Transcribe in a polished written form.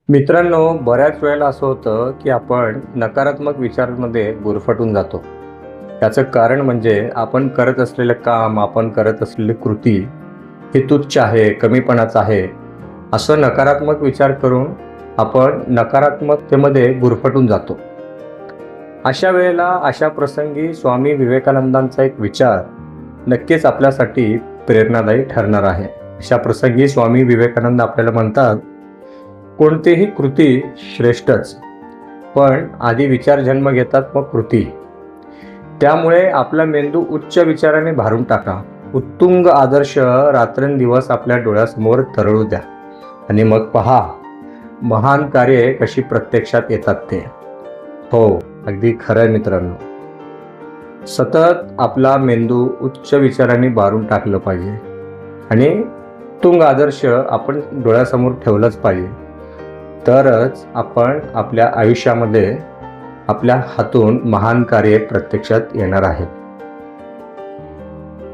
मित्रांनो, बऱ्याच वेळेला असं होतं की आपण नकारात्मक विचारांमध्ये गुरफटून जातो. त्याचं कारण म्हणजे आपण करत असलेलं काम, आपण करत असलेली कृती ही तुच्छ आहे, कमीपणाचं आहे, असं नकारात्मक विचार करून आपण नकारात्मकतेमध्ये गुरफटून जातो. अशा वेळेला, अशा प्रसंगी स्वामी विवेकानंदांचा एक विचार नक्कीच आपल्यासाठी प्रेरणादायी ठरणार आहे. अशा प्रसंगी स्वामी विवेकानंद आपल्याला म्हणतात, कोणतीही कृती श्रेष्ठच, पण आधी विचार जन्म घेतात, मग कृती. त्यामुळे आपला मेंदू उच्च विचाराने भारून टाका. उत्तुंग आदर्श रात्रंदिवस आपल्या डोळ्यासमोर तरळू द्या आणि मग पहा महान कार्ये कशी प्रत्यक्षात येतात ते. हो, अगदी खरं आहे मित्रांनो. सतत आपला मेंदू उच्च विचाराने भारून टाकलं पाहिजे आणि उत्तुंग आदर्श आपण डोळ्यासमोर ठेवलंच पाहिजे. तरच आपण आपल्या आयुष्यामध्ये आपल्या हातून महान कार्ये प्रत्यक्षात येणार आहेत.